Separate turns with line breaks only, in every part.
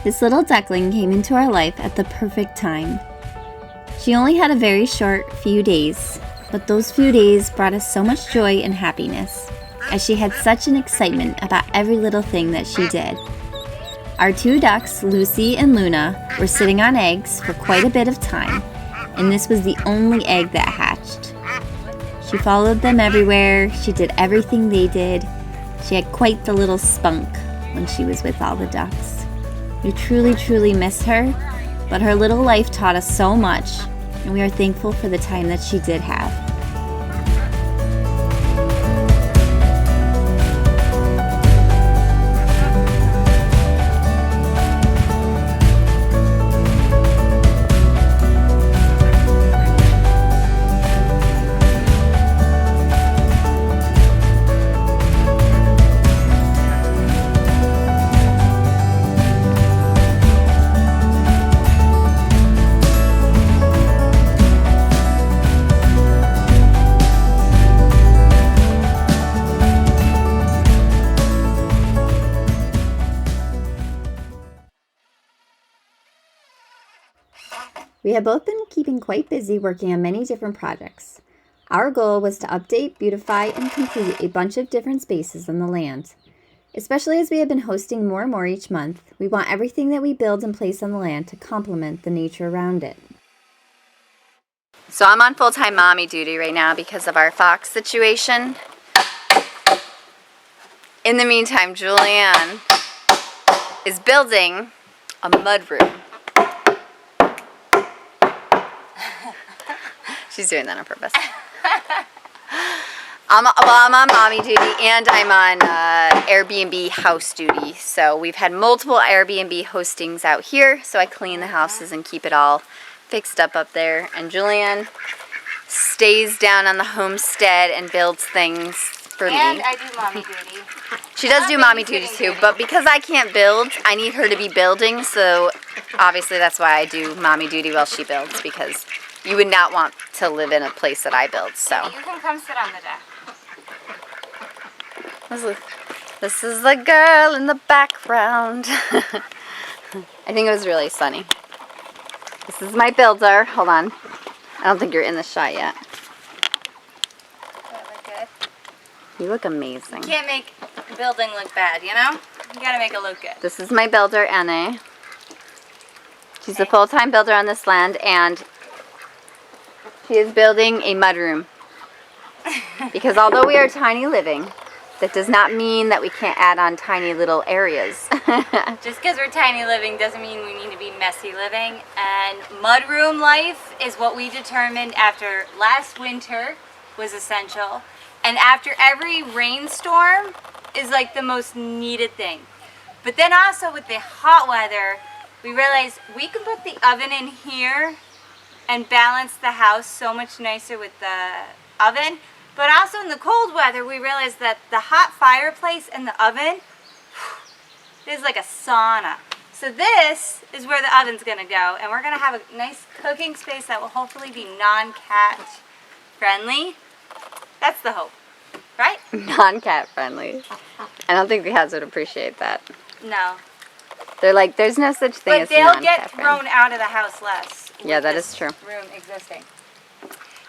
This little duckling came into our life at the perfect time. She only had a very short few days, but those few days brought us so much joy and happiness, as she had such an excitement about every little thing that she did. Our two ducks, Lucy and Luna, were sitting on eggs for quite a bit of time, and this was the only egg that hatched. She followed them everywhere, she did everything they did. She had quite the little spunk when she was with all the ducks. We truly, truly miss her, but her little life taught us so much, and we are thankful for the time that she did have. We have both been keeping quite busy working on many different projects. Our goal was to update, beautify, and complete a bunch of different spaces on the land. Especially as we have been hosting more and more each month, we want everything that we build and place on the land to complement the nature around it. So I'm on full-time mommy duty right now because of our fox situation. In the meantime, Julianne is building a mudroom. She's doing that on purpose. I'm on mommy duty and I'm on Airbnb house duty. So we've had multiple Airbnb hostings out here. So I clean the houses and keep it all fixed up there. And Julianne stays down on the homestead and builds things for me.
And I do mommy duty.
She does do mommy duty too, but because I can't build, I need her to be building. So obviously that's why I do mommy duty while she builds, because you would not want to live in a place that I build, so.
You can come sit on the deck.
This is the girl in the background. I think it was really sunny. This is my builder. Hold on. I don't think you're in the shot yet.
Does that look good?
You look amazing.
You can't make building look bad, you know? You gotta make it look good.
This is my builder, Anne. She's a full-time builder on this land, and she is building a mudroom. Because although we are tiny living, that does not mean that we can't add on tiny little areas.
Just because we're tiny living doesn't mean we need to be messy living. And mudroom life is what we determined after last winter was essential. And after every rainstorm is like the most needed thing. But then also with the hot weather, we realized we can put the oven in here and balance the house so much nicer with the oven. But also in the cold weather, we realized that the hot fireplace and the oven is like a sauna. So this is where the oven's gonna go, and we're gonna have a nice cooking space that will hopefully be non-cat friendly. That's the hope, right?
Non-cat friendly. I don't think the cats would appreciate that.
No.
They're like, there's no such thing as non-cat
But they'll get
friendly.
thrown out of the house less.
Yeah, that
this
is true.
Room existing.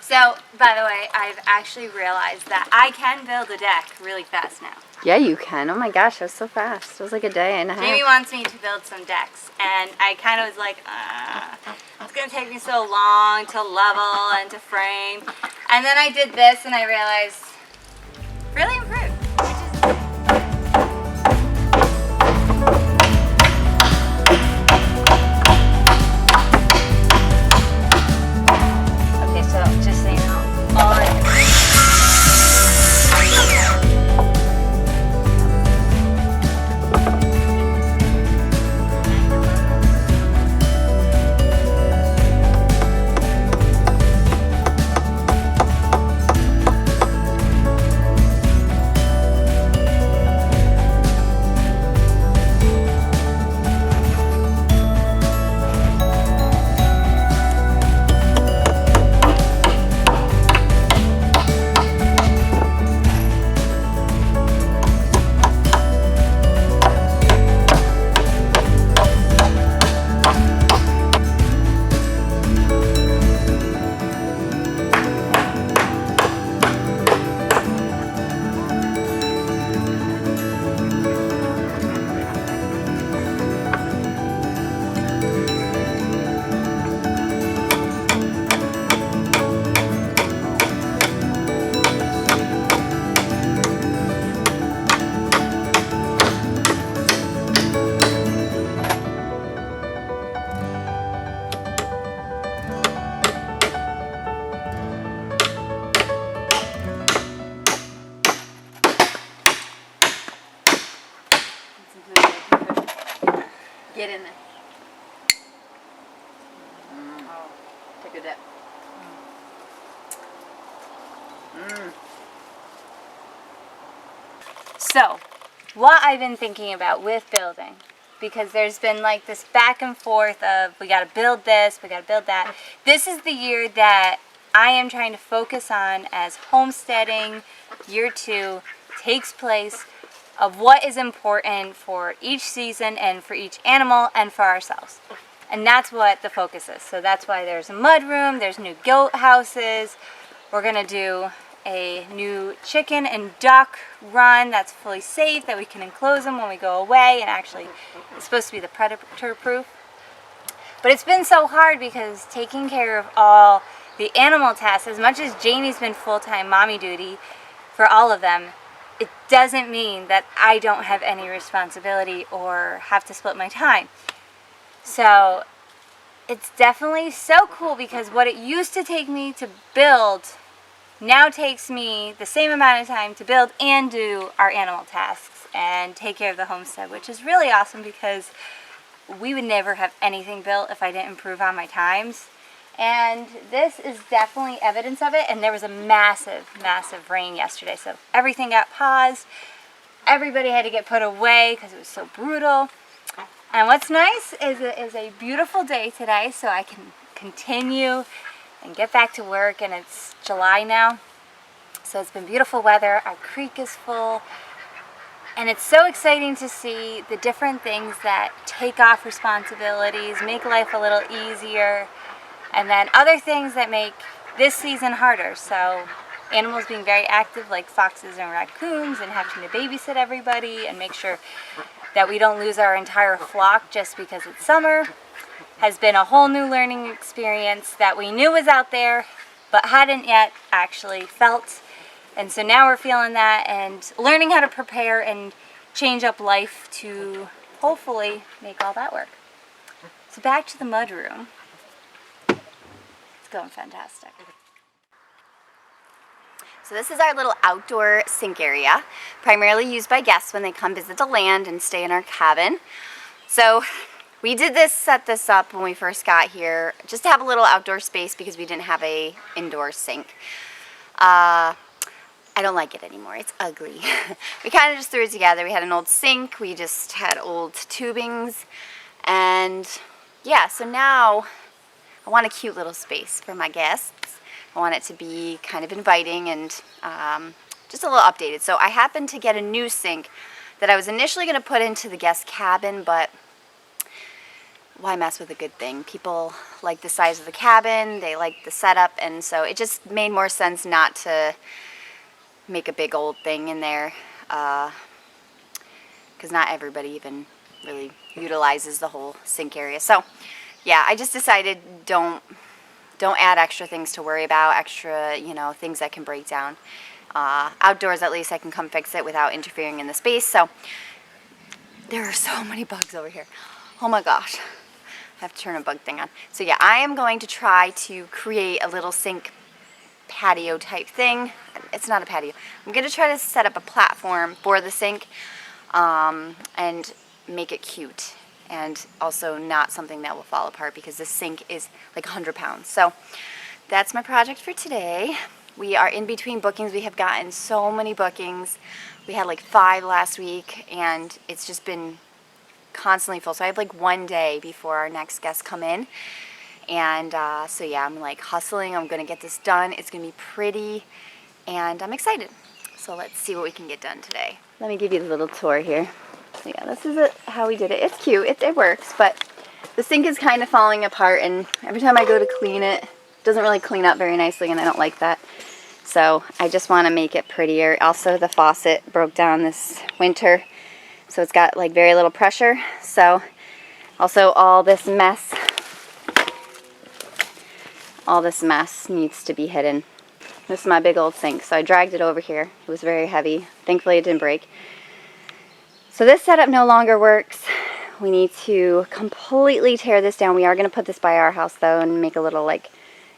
So, by the way, I've actually realized that I can build a deck really fast now.
Yeah, you can. Oh my gosh, that was so fast. It was like a day and a half.
Jamie wants me to build some decks, and I kind of was like, it's going to take me so long to level and to frame. And then I did this, and I realized, really improved.
Get in there. Oh, take a dip.
So, what I've been thinking about with building, because there's been like this back and forth of we got to build this, we got to build that. This is the year that I am trying to focus on as homesteading year 2 takes place, of what is important for each season and for each animal and for ourselves. And that's what the focus is. So that's why there's a mud room, there's new goat houses. We're going to do a new chicken and duck run that's fully safe, that we can enclose them when we go away, and actually it's supposed to be the predator proof. But it's been so hard because taking care of all the animal tasks, as much as Jamie's been full-time mommy duty for all of them, it doesn't mean that I don't have any responsibility or have to split my time. So it's definitely so cool, because what it used to take me to build now takes me the same amount of time to build and do our animal tasks and take care of the homestead, which is really awesome, because we would never have anything built if I didn't improve on my times. And this is definitely evidence of it. And there was a massive, massive rain yesterday, so everything got paused. Everybody had to get put away because it was so brutal. And what's nice is it is a beautiful day today, so I can continue and get back to work. And it's July now, so it's been beautiful weather. Our creek is full, and it's so exciting to see the different things that take off responsibilities, make life a little easier, and then other things that make this season harder. So animals being very active, like foxes and raccoons, and having to babysit everybody and make sure that we don't lose our entire flock just because it's summer, has been a whole new learning experience that we knew was out there but hadn't yet actually felt. And so now we're feeling that and learning how to prepare and change up life to hopefully make all that work. So back to the mud room. It's going fantastic.
So this is our little outdoor sink area, primarily used by guests when they come visit the land and stay in our cabin. So we did set this up when we first got here, just to have a little outdoor space because we didn't have a indoor sink. I don't like it anymore. It's ugly. We kind of just threw it together. We had an old sink. We just had old tubings. And yeah, so now I want a cute little space for my guests. I want it to be kind of inviting and just a little updated. So I happened to get a new sink that I was initially going to put into the guest cabin, but why mess with a good thing? People like the size of the cabin, they like the setup, and so it just made more sense not to make a big old thing in there, because not everybody even really utilizes the whole sink area. So yeah, I just decided don't add extra things to worry about, extra, things that can break down. Outdoors, at least I can come fix it without interfering in the space. So there are so many bugs over here. Oh my gosh. I have to turn a bug thing on. So yeah, I am going to try to create a little sink patio type thing. It's not a patio. I'm going to try to set up a platform for the sink and make it cute, and also not something that will fall apart, because this sink is like 100 pounds. So that's my project for today. We are in between bookings. We have gotten so many bookings. We had like 5 last week, and it's just been constantly full. So I have like 1 day before our next guests come in. And so yeah, I'm like hustling. I'm going to get this done. It's going to be pretty, and I'm excited. So let's see what we can get done today. Let me give you a little tour here. So yeah, this is how we did it. It's cute. It works, but the sink is kind of falling apart, and every time I go to clean it, it doesn't really clean up very nicely, and I don't like that. So I just want to make it prettier. Also, the faucet broke down this winter, so it's got like very little pressure. So also all this mess needs to be hidden. This is my big old sink, so I dragged it over here. It was very heavy. Thankfully it didn't break. So this setup no longer works. We need to completely tear this down. We are going to put this by our house though, and make a little like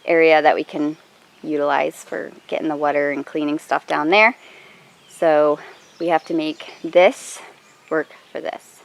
area that we can utilize for getting the water and cleaning stuff down there. So we have to make this work for this.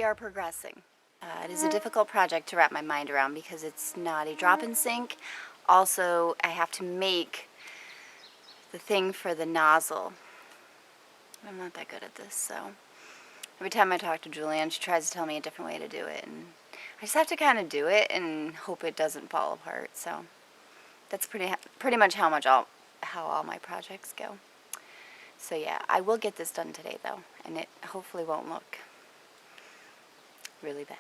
are progressing. It is a difficult project to wrap my mind around because it's not a drop-in sink. Also, I have to make the thing for the nozzle. I'm not that good at this, so every time I talk to Julianne, she tries to tell me a different way to do it, and I just have to kind of do it and hope it doesn't fall apart. So that's pretty much how all my projects go. So yeah, I will get this done today though, and it hopefully won't look really bad.